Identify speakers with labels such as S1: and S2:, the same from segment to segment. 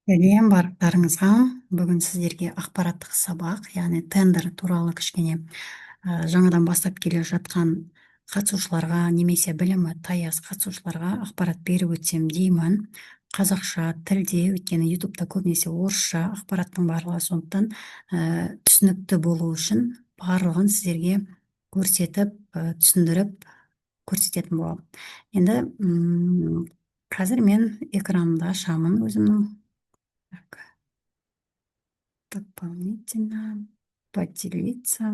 S1: Сәлем барлықтарыңызға. Бүгін сіздерге ақпараттық сабақ, яғни тендер туралы кішкене жаңадан бастап келе жатқан қатысушыларға немесе білімі таяз қатысушыларға ақпарат беріп өтсем деймін. Қазақша тілде, өйткені ютубта көбінесе орысша ақпараттың барлығы, сондықтан түсінікті болу үшін барлығын сіздерге көрсетіп, түсіндіріп көрсететін боламын. Енді қазір мен экранымды ашамын өзімнің. Так, дополнительно поделиться.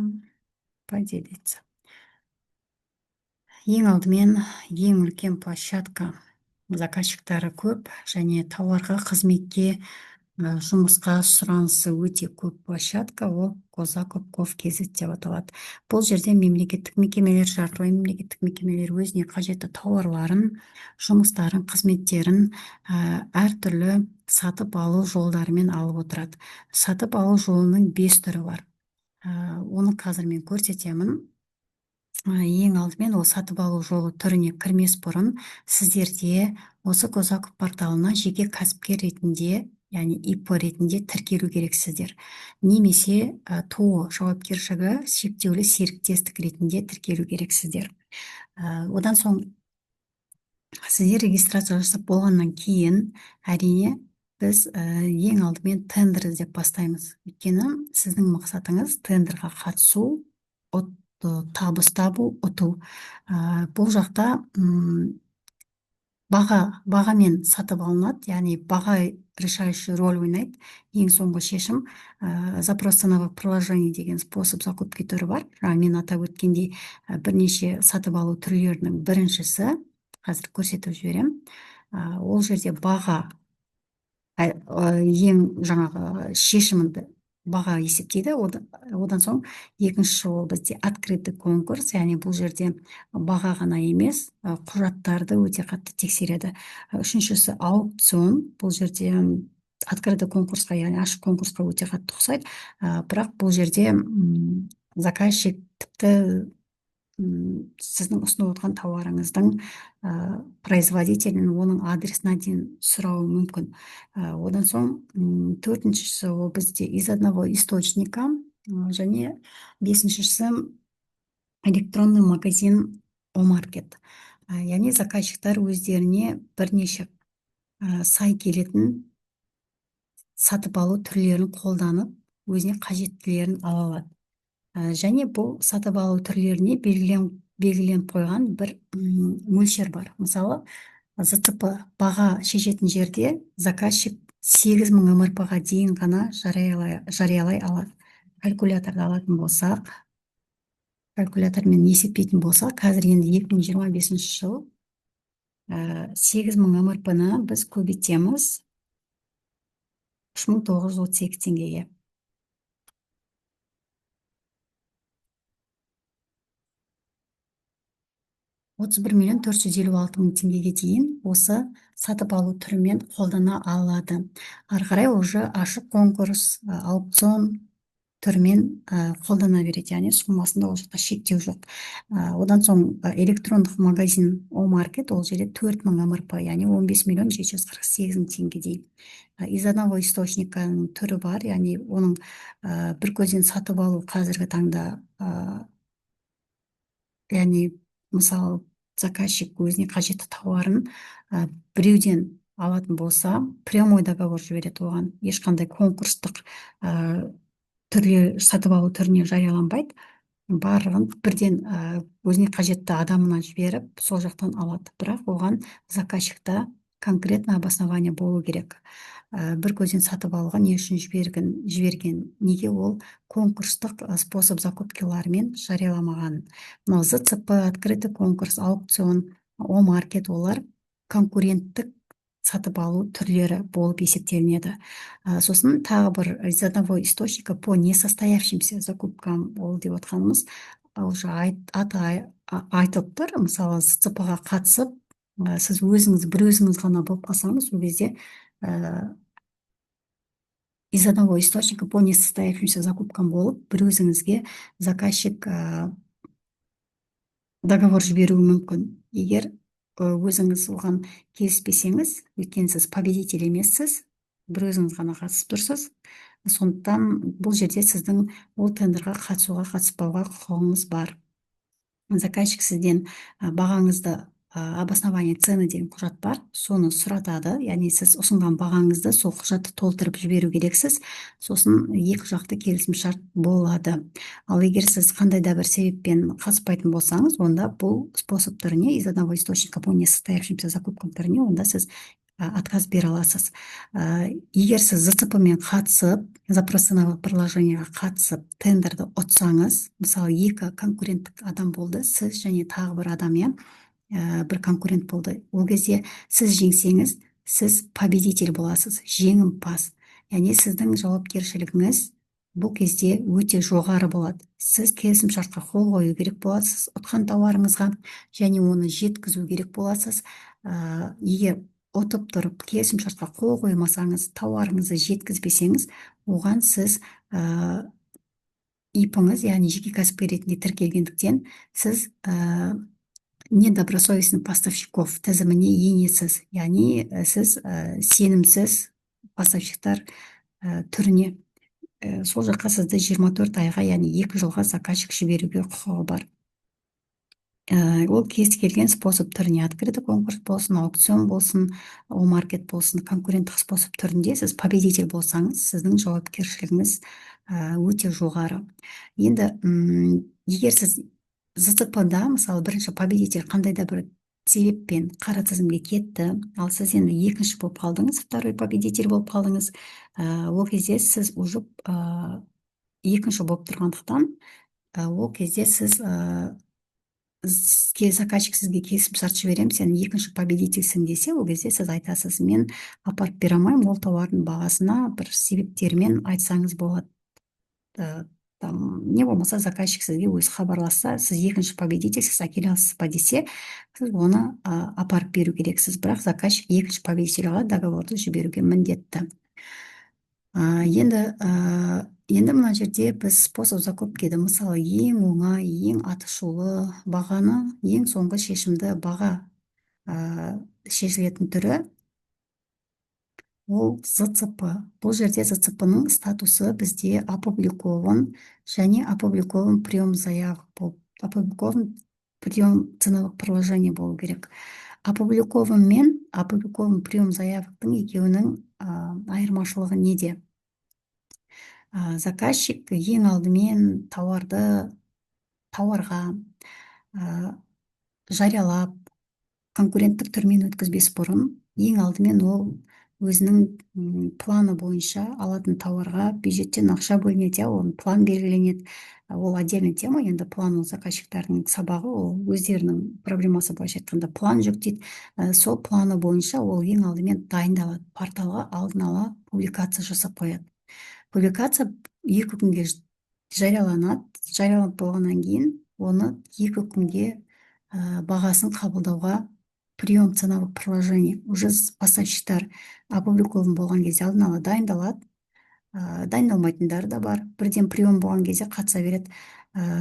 S1: Ең алдымен ең үлкен площадка, заказчиктары көп және тауарға, қызметке, жұмысқа сұранысы өте көп площадка, ол Козаков.кз деп аталады. Бұл жерде мемлекеттік мекемелер, жартылай мемлекеттік мекемелер өзіне қажетті тауарларын, жұмыстарын, қызметтерін әртүрлі сатып алу жолдарымен алып отырады. Сатып алу жолының 5 түрі бар. Оны қазір мен көрсетемін. Ең алдымен ол сатып алу жолы түріне кірмес бұрын сіздерде осы Козаков порталына жеке кәсіпкер ретінде, яғни ИП ретінде тіркелу керексіздер. Немесе ТО жауапкершілігі шектеулі серіктестік ретінде тіркелу керексіздер. Одан соң сіздер регистрация жасап болғаннан кейін, әрине, біз ең алдымен тендер іздеп бастаймыз. Өйткені сіздің мақсатыңыз тендерға қатысу, табыс табу, ұту. Бұл жақта бағамен сатып алынады, яғни баға решающий роль ойнайды. Ең соңғы шешім запрос ценовых приложений деген способ закупки түрі бар. Мен атап өткендей, бірнеше сатып алу түрлерінің біріншісі, қазір көрсетіп жіберем. Ол жерде баға ең жаңағы шешімді баға есептейді. Одан соң екінші ол бізде открытый конкурс, яғни бұл жерде баға ғана емес, құжаттарды өте қатты тексереді. Үшіншісі аукцион, бұл жерде открытый конкурсқа, яғни ашық конкурсқа өте қатты ұқсайды, бірақ бұл жерде заказчик тіпті сіздің ұсынып отырған тауарыңыздың производителін, оның адресына дейін сұрауы мүмкін. Одан соң төртіншісі ол бізде из одного источника, және бесіншісі электронный магазин О-маркет. Яғни заказчиктар өздеріне бірнеше сай келетін сатып алу түрлерін қолданып, өзіне қажеттілерін ала алады. Және бұл сатып алу түрлеріне белгіленіп қойған бір мөлшер бар. Мысалы, ЗЦП баға шешетін жерде заказчик 8000 МРП-ға дейін ғана жариялай алады. Калькуляторды алатын болсақ, калькулятормен есептейтін болсақ, қазір енді 2025 жыл 8000 МРП-ны біз көбейтеміз 3938 теңгеге. 31.456.000 теңгеге дейін осы сатып алу түрімен қолдана алады. Ары қарай уже ашық конкурс, аукцион түрімен қолдана береді, яғни суммасында ол жақта шектеу жоқ. Одан соң электрондық магазин О-маркет, ол жерде 4000 МРП, яғни 15.748.000 теңге дейін. Из одного источниканың түрі бар, яғни оның бір көзден сатып алу қазіргі таңда, яғни мысалы заказчик өзіне қажетті тауарын біреуден алатын болса, прямой договор жібереді, оған ешқандай конкурстық сатып алу түріне жарияланбайды. Барлығын бірден өзіне қажетті адамына жіберіп, сол жақтан алады. Бірақ оған заказчикта конкретно обоснование болу керек. Бір көзден сатып алуға не үшін жіберген, неге ол конкурстық способ закупкаларымен жарияламаған. Мынау ЗЦП, открытый конкурс, аукцион, О-маркет, олар конкуренттік сатып алу түрлері болып есептелінеді. Сосын тағы бір из одного источника по несостоявшимся закупкам, ол деп отқанымыз уже айтылып тұр. Мысалы, ЗЦП-ға қатысып, сіз бір өзіңіз ғана болып қалсаңыз, ол кезде из одного источника по несостоявшимся закупкам болып, бір өзіңізге заказчик договор жіберуі мүмкін. Егер өзіңіз оған келіспесеңіз, өйткені сіз победитель емессіз, бір өзіңіз ғана қатысып тұрсыз. Сондықтан бұл жерде сіздің ол тендерға қатысуға қатыспауға құқығыңыз бар. Заказчик сізден бағаңызды, обоснование цены деген құжат бар, соны сұратады, яғни сіз ұсынған бағаңызды сол құжатты толтырып жіберу керексіз, сосын екі жақты келісім шарт болады. Ал егер сіз қандай да бір себеппен қатыспайтын болсаңыз, онда бұл способ түріне, из одного источника по несостоявшимся закупкам түріне, онда сіз отказ бере аласыз. Егер сіз ЗЦП-мен қатысып, запрос ценового предложениеға қатысып, тендерді ұтсаңыз, мысалы екі конкуренттік адам болды, сіз және тағы бір адам, бір конкурент болды. Ол кезде сіз жеңсеңіз, сіз победитель боласыз, жеңімпаз. Яғни сіздің жауапкершілігіңіз бұл кезде өте жоғары болады. Сіз келісім шартқа қол қою керек боласыз ұтқан тауарыңызға, және оны жеткізу керек боласыз. Егер ұтып тұрып келісім шартқа қол қоймасаңыз, тауарыңызды жеткізбесеңіз, оған сіз ИП-ңыз, яғни жеке кәсіпкер ретінде тіркелгендіктен, сіз недобросовестный поставщиков тізіміне енесіз, яғни сіз сенімсіз поставщиктар түріне. Сол жаққа сізді 24 айға, яғни 2 жылға заказчик жіберуге құқығы бар. Ол кез келген способ түріне, открытый конкурс болсын, аукцион болсын, маркет болсын, конкуренттік способ түрінде сіз победитель болсаңыз, сіздің жауапкершілігіңіз өте жоғары. Енді егер сіз ЗЦП-да, мысалы, бірінші победитель қандай да бір себеппен қара тізімге кетті, ал сіз енді екінші болып қалдыңыз, второй победитель болып қалдыңыз, ол кезде сіз уже екінші болып тұрғандықтан, ол кезде сіз заказчик сізге келісім шарт жіберемін, сен екінші победительсің десе, ол кезде сіз айтасыз, мен апарып бере алмаймын, ол тауардың бағасына бір себептермен айтсаңыз болады. Не болмаса заказчик сізге өзі хабарласса, сіз екінші победительсіз, әкеле аласыз ба десе, сіз оны апарып беру керексіз, бірақ заказчик екінші победительға договорды жіберуге міндетті. Енді мына жерде біз способ закупкиді, мысалы, ең оңай, ең атышулы бағаны, ең соңғы шешімді баға шешілетін түрі ол ЗЦП. Бұл жерде ЗЦП-ның статусы бізде опубликован және опубликован прием заявок болып, опубликован прием ценовых предложений болу керек. Опубликован мен опубликован прием заявоктың екеуінің айырмашылығы неде? Заказчик ең алдымен тауарға жариялап, конкуренттік түрмен өткізбес бұрын, ең алдымен ол өзінің планы бойынша алатын тауарға бюджеттен ақша бөлінеді, оның план белгіленеді. Ол отдельный тема, енді план ол заказчиктардың сабағы, ол өздерінің проблемасы, былайша айтқанда план жүктейді. Сол планы бойынша ол ең алдымен дайындалады, порталға алдын ала публикация жасап қояды. Публикация 2 күнге жарияланады, жарияланып болғаннан кейін оны 2 күнге бағасын қабылдауға прием ценовых предложений, уже поставщиктар опубликован болған кезде алдын ала дайындалады, дайындалмайтындар да бар, бірден прием болған кезде қатыса береді,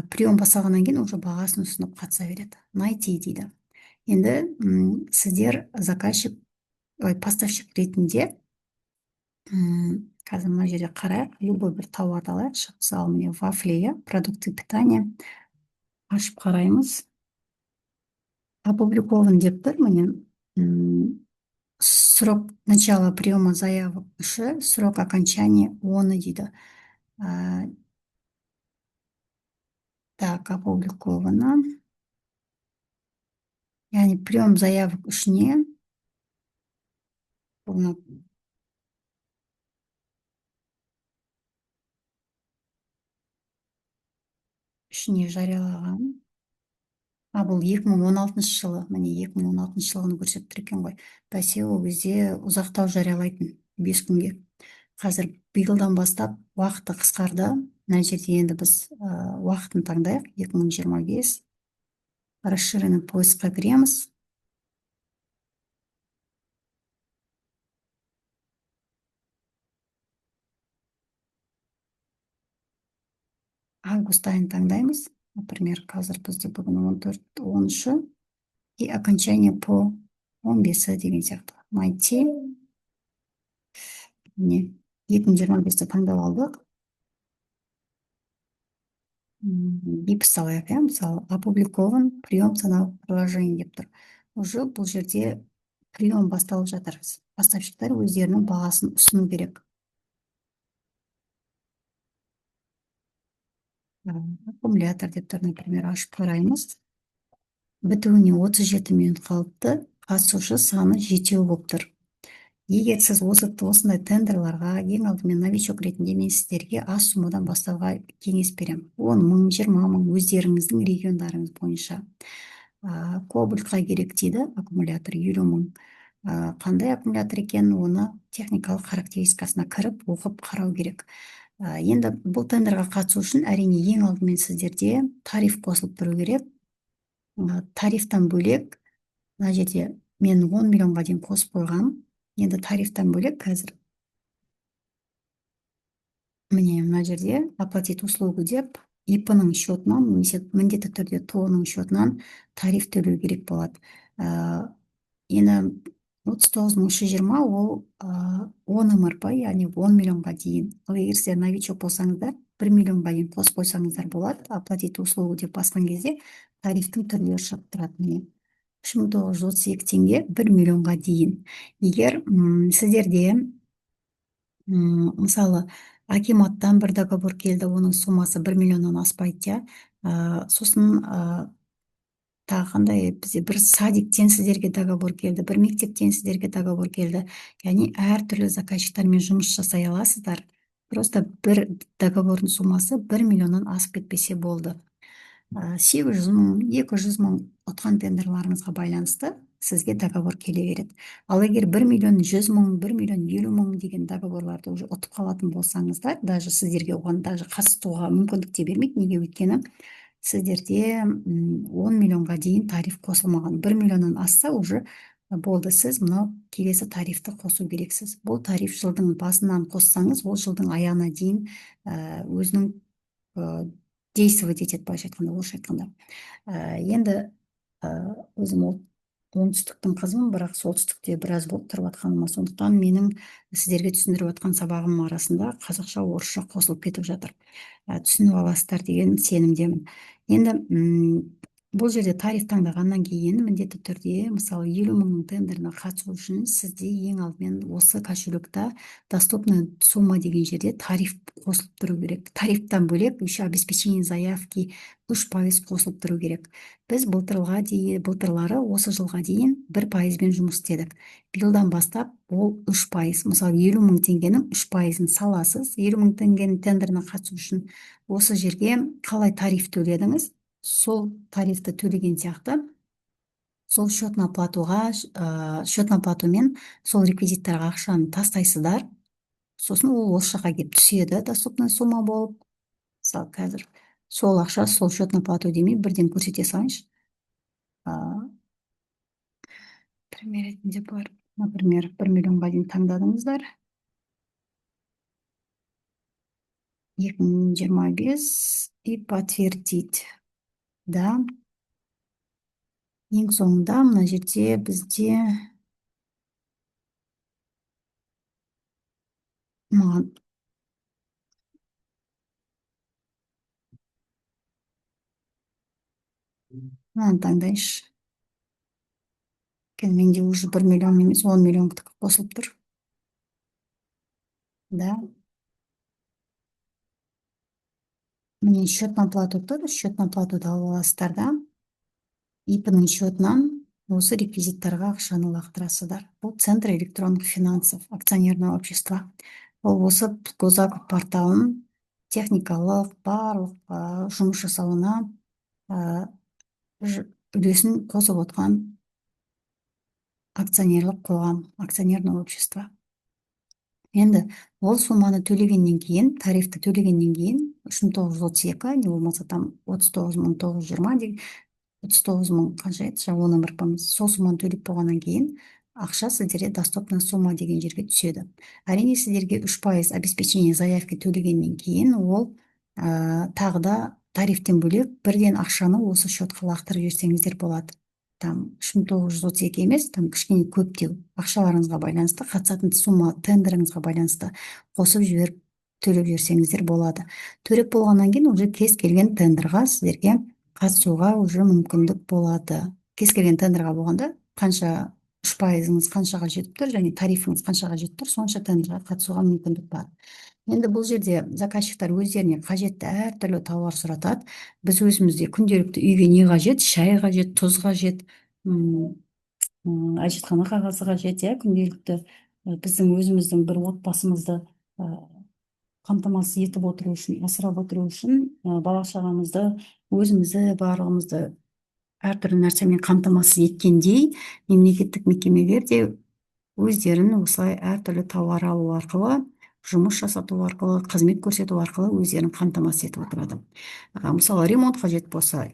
S1: прием басталғаннан кейін уже бағасын ұсынып қатыса береді, найти дейді. Енді сіздер заказчик, поставщик ретінде, қазір мына жерде қарайық, любой бір тауарды алайықшы, мысалы, міне вафли, продукты питания, ашып қараймыз. Опубликован деп тұр, міне, срок начала приема заявок үші, срок окончания 10 дейді. Так, опубликовано. Яғни прием заявок үшіне, жариялаған. Бұл 2016 жылы, міне 2016 жылғыны көрсетіп тұр екен ғой. Бәсе, ол кезде ұзақтау жариялайтын 5 күнге. Қазір биылдан бастап уақыты қысқарды. Мына жерде енді біз уақытын таңдайық, 2025. Расширенный поискқа кіреміз. Август айын таңдаймыз. Например, қазір бізде бүгін 14-10 и окончание по 15 деген сияқты. Найти. міне 2025-те таңдап алдық. Бипс салайық, иә, мысалы опубликован прием ценовых предложений деп тұр. Уже бұл жерде прием басталып жатыр. Поставщиктар өздерінің бағасын ұсыну керек. Аккумулятор деп тұр, например, ашып қараймыз. Бітуіне 37 минут қалыпты, қатысушы саны 7 болып тұр. Егер сіз осындай тендерларға ең алдымен новичок ретінде мен сіздерге аз суммадан бастауға кеңес беремін. 10 мың, 20 мың өздеріңіздің региондарыңыз бойынша. Кобальтқа керек дейді аккумулятор 50 мың. Қандай аккумулятор екенін оны техникалық характеристикасына кіріп оқып қарау керек. Енді бұл тендерға қатысу үшін әрине ең алдымен сіздерде тариф қосылып тұру керек. Тарифтан бөлек мына жерде мен 10 миллионға дейін қосып қойғам. Енді тарифтан бөлек қазір міне мына жерде оплатить услугу деп ИП-ның счетынан немесе міндетті түрде ТО-ның счетынан тариф төлеу керек болады. Енді 39.320 ол 10 МРП, яғни 10 миллионға дейін. Ал егер сіздер новичок болсаңыздар, 1 миллионға дейін қосып қойсаңыздар болады. Оплатить услугу деп басқан кезде тарифтің түрлері шығып тұрады. Міне 3.932 теңге 1 миллионға дейін. Егер сіздерде мысалы акиматтан бір договор келді, оның суммасы 1 миллионнан аспайды, сосын тағы қандай бізде бір садиктен сіздерге договор келді, бір мектептен сіздерге договор келді, яғни әртүрлі заказчиктармен жұмыс жасай аласыздар. Просто бір договордың суммасы 1 миллионнан асып кетпесе болды. 800 мың, 200 мың ұтқан тендерларыңызға байланысты сізге договор келе береді. Ал егер 1 миллион 100 мың, 1 миллион 50 мың деген договорларды уже ұтып қалатын болсаңыздар, даже сіздерге оған даже қатысуға мүмкіндік те бермейді. Неге? Өйткені сіздерде 10 миллионға дейін тариф қосылмаған. 1 миллионнан асса уже болды, сіз мынау келесі тарифті қосу керексіз. Бұл тариф жылдың басынан қоссаңыз, ол жылдың аяғына дейін өзінің действовать етеді, былайша айтқанда, орысша айтқанда. Енді өзім оңтүстіктің қызымын, бірақ солтүстікте біраз болып тұрып жатқаныма, сондықтан менің сіздерге түсіндіріп жатқан сабағым арасында қазақша орысша қосылып кетіп жатыр. Түсініп аласыздар деген сенімдемін. Енді бұл жерде тариф таңдағаннан кейін міндетті түрде мысалы 50 мыңның тендеріне қатысу үшін сізде ең алдымен осы кошелекта доступная сумма деген жерде тариф қосылып тұру керек. Тарифтан бөлек еще обеспечение заявки 3% қосылып тұру керек. Біз былтырлары осы жылға дейін 1%-бен жұмыс істедік. Биылдан бастап ол 3%. Мысалы 50 мың теңгенің 3%-ын саласыз. 50 мың теңгенің тендеріне қатысу үшін осы жерге қалай тариф төледіңіз, сол тарифті төлеген сияқты сол счетный оплатумен сол реквизиттарға ақшаны тастайсыздар. Сосын ол осы жаққа келіп түседі, доступная сумма болып. Мысалы қазір сол ақша сол счетный оплату демей бірден көрсете салайыншы. Пример ретінде бар. Например, 1 миллионға дейін таңдадыңыздар. 2025 и подтвердить. Да. Ең соңында мына жерде бізде маған мынаны таңдайыншы. Менде уже 1 миллион емес 10 миллион қосылып тұр. Да. Міне счетный оплату тұр. Счетный оплатуды алып аласыздар да. ИП-ның счетынан осы реквизиттарға ақшаны лақтырасыздар. Бұл Центр электронных финансов, акционерное общество. Ол осы Госзакуп порталын техникалық барлық жұмыс жасауына үлесін қосып отқан акционерлік қоғам, акционерное общество. Енді ол сумманы төлегеннен кейін, тарифті төлегеннен кейін 3.932, не болмаса там 39.920 деген 39 мың қанша еді, жаңа 10 МРП-мыз. Сол сумманы төлеп болғаннан кейін ақша сіздерге доступная сумма деген жерге түседі. Әрине сіздерге 3% обеспечение заявки төлегеннен кейін ол тағы да тарифтен бөлек бірден ақшаны осы счетқа лақтырып жіберсеңіздер болады. там 3.932 емес, там кішкене көптеу ақшаларыңызға байланысты, қатысатын сумма тендеріңізға байланысты қосып жіберіп төлеп жіберсеңіздер болады. Төлеп болғаннан кейін уже кез келген тендерға сіздерге қатысуға уже мүмкіндік болады. Кез келген тендерға болғанда қанша 3%-ыңыз қаншаға жетіп тұр және тарифіңіз қаншаға жетіп тұр, сонша тендерға қатысуға мүмкіндік бар. Енді бұл жерде заказчиктар өздеріне қажетті әртүрлі тауар сұратады. Біз өзімізде күнделікті үйге не қажет? Шай қажет, тұз қажет, әжетхана қағазы қажет, иә, күнделікті біздің өзіміздің бір отбасымызды қамтамасыз етіп отыру үшін, асырап отыру үшін бала шағамызды, өзімізді, барлығымызды әртүрлі нәрсемен қамтамасыз еткендей, мемлекеттік мекемелер де өздерін осылай әртүрлі тауар алу арқылы, жұмыс жасату арқылы, қызмет көрсету арқылы өздерін қамтамасыз етіп отырады. Мысалы, ремонт қажет болса,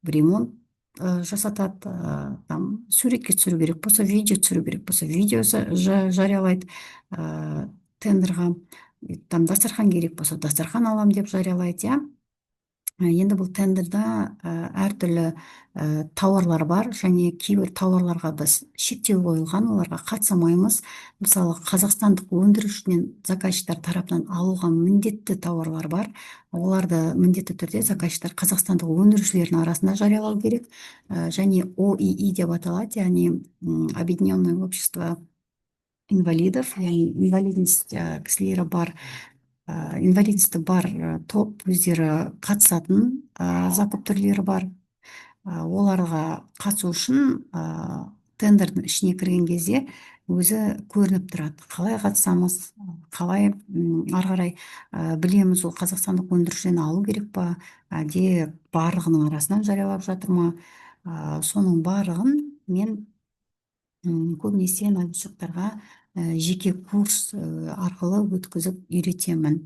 S1: ремонт жасатады, там суретке түсіру керек болса, видео түсіру керек болса, видео жариялайды тендерға, там дастархан керек болса, дастархан алам деп жариялайды, иә. Енді бұл тендерда әртүрлі тауарлар бар, және кейбір тауарларға біз шектеу қойылған, оларға қатыса алмаймыз. Мысалы, қазақстандық өндірушіден заказчиктар тарапынан алуға міндетті тауарлар бар. Оларды міндетті түрде заказчиктар қазақстандық өндірушілердің арасында жариялау керек. Және ОИИ деп аталады, яғни Объединенное общество инвалидов, яғни инвалидность кісілері бар, инвалидности бар топ, өздері қатысатын закуп түрлері бар. Оларға қатысу үшін тендердің ішіне кірген кезде өзі көрініп тұрады. Қалай қатысамыз, қалай ары қарай білеміз, ол қазақстандық өндірушіден алу керек па, әлде барлығының арасынан жариялап жатыр ма? Соның барлығын мен көбінесе новичоктарға жеке курс арқылы өткізіп үйретемін.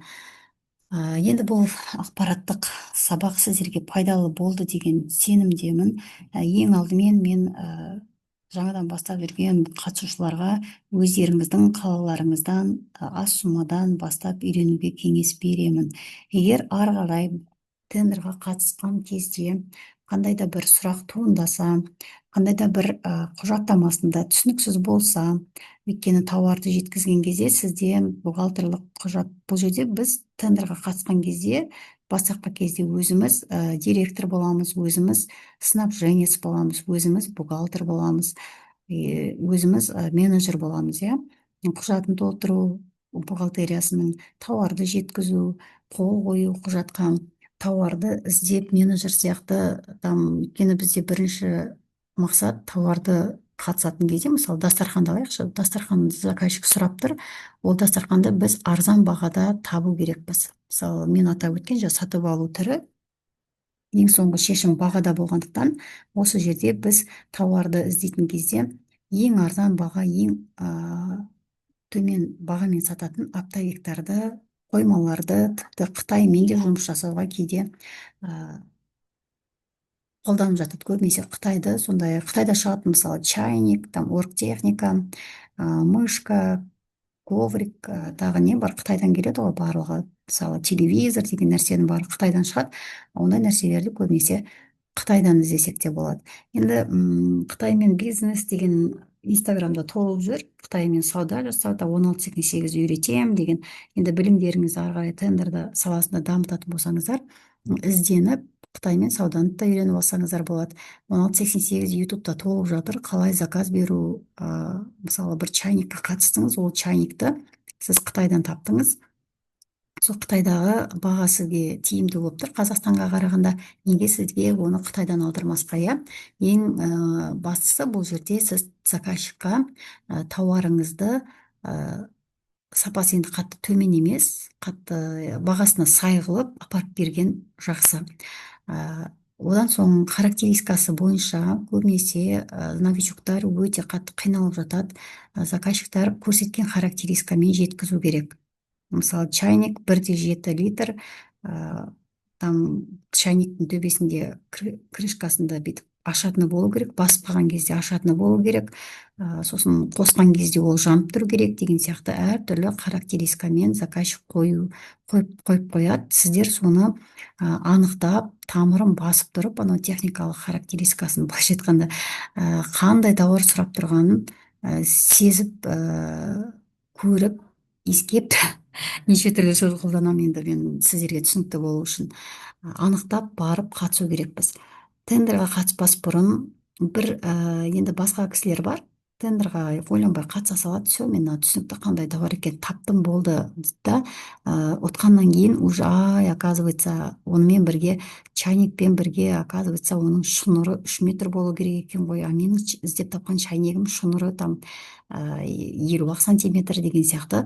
S1: Енді бұл ақпараттық сабақ сіздерге пайдалы болды деген сенімдемін. Ең алдымен мен жаңадан бастап жүрген қатысушыларға өздеріңіздің қалаларыңыздан аз суммадан бастап үйренуге кеңес беремін. Егер ары қарай тендерға қатысқан кезде қандай да бір сұрақ туындаса, қандай да бір құжаттамасында түсініксіз болса, өйткені тауарды жеткізген кезде сізде бухгалтерлік құжат, бұл жерде біз тендерға қатысқан кезде, бастапқы кезде өзіміз директор боламыз, өзіміз снабженец боламыз, өзіміз бухгалтер боламыз, өзіміз менеджер боламыз, иә. Құжатын толтыру, бухгалтериясының, тауарды жеткізу, қол қою құжатқа, тауарды іздеп, менеджер сияқты, өйткені бізде бірінші мақсат тауарды қатысатын кезде, мысалы, дастарханды алайықшы, дастархан заказчик сұрап тұр, ол дастарханды біз арзан бағада табу керекпіз. Мысалы, мен атап өткен сатып алу түрі ең соңғы шешім бағада болғандықтан, осы жерде біз тауарды іздейтін кезде ең арзан баға, ең төмен бағамен сататын оптовиктарды, қоймаларды, тіпті Қытаймен де жұмыс жасауға кейде қолданып жатады. Көбінесе Қытайды, сондай Қытайда шығатын, мысалы, чайник, там оргтехника, мышка, коврик, тағы не бар, Қытайдан келеді ғой барлығы. Мысалы, телевизор деген нәрсенің бары Қытайдан шығады. Ондай нәрселерді көбінесе Қытайдан іздесек те болады. Енді Қытаймен бизнес деген инстаграмда толып жүр, Қытаймен сауда жасауда 1688 үйретем деген. Енді білімдеріңіз ары қарай тендерді саласында дамытатын болсаңыздар, ізденіп Қытаймен сауданы да үйреніп алсаңыздар болады. 1688 ютубта толып жатыр, қалай заказ беру. Мысалы, бір чайникқа қатыстыңыз, ол чайникті сіз Қытайдан таптыңыз, сол Қытайдағы баға сізге тиімді болып тұр Қазақстанға қарағанда, неге сізге оны Қытайдан алдырмасқа, иә. Ең бастысы, бұл жерде сіз заказчикқа тауарыңызды сапасы енді қатты төмен емес, қатты бағасына сай қылып апарып берген жақсы. Одан соң характеристикасы бойынша көбінесе новичоктар өте қатты қиналып жатады. Заказчиктар көрсеткен характеристикамен жеткізу керек. Мысалы, чайник 1,7 литр, там чайниктің төбесінде крышкасында бүйтіп ашатыны болу керек, басып қалған кезде ашатыны болу керек, сосын қосқан кезде ол жанып тұру керек деген сияқты әртүрлі характеристикамен заказчик қойып қояды. Сіздер соны анықтап, тамырын басып тұрып, анау техникалық характеристикасын былайша айтқанда қандай тауар сұрап тұрғанын сезіп, көріп, иіскеп неше түрлі сөз қолданамын, енді мен сіздерге түсінікті болу үшін анықтап барып қатысу керекпіз. Тендерға қатыспас бұрын бір енді басқа кісілер бар, тендерға ойланбай қатыса салады, все, мен түсінікті қандай товар екен таптым болды да, ұтқаннан кейін уже оказывается, онымен бірге чайникпен бірге, оказывается, оның шнуры 3 метр болу керек екен ғой, менің іздеп тапқан чайнигім шнуры там 50 сантиметр деген сияқты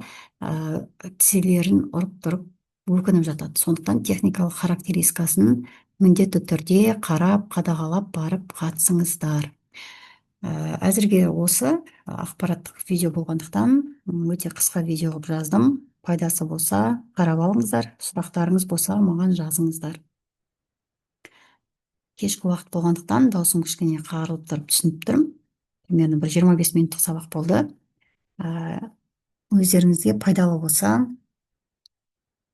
S1: тізелерін ұрып тұрып өкініп жатады. Сондықтан техникалық характеристикасын міндетті түрде қарап, қадағалап барып қатысыңыздар. Әзірге осы ақпараттық видео болғандықтан өте қысқа видео қылып жаздым. Пайдасы болса қарап алыңыздар, сұрақтарыңыз болса маған жазыңыздар. Кешкі уақыт болғандықтан даусым кішкене қағарылып тұрып түсініп тұрмын. Примерно бір 25 минуттық сабақ болды. Өздеріңізге пайдалы болса,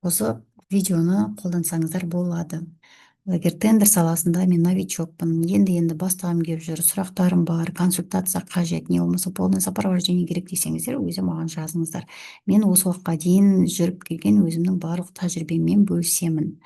S1: осы видеоны қолдансаңыздар болады. Егер тендер саласында мен новичокпын, енді бастағым келіп жүр, сұрақтарым бар, консультация қажет, не болмаса полное сопровождение керек десеңіздер, өзі маған жазыңыздар. Мен осы уақытқа дейін жүріп келген өзімнің барлық тәжірибеммен бөлісемін.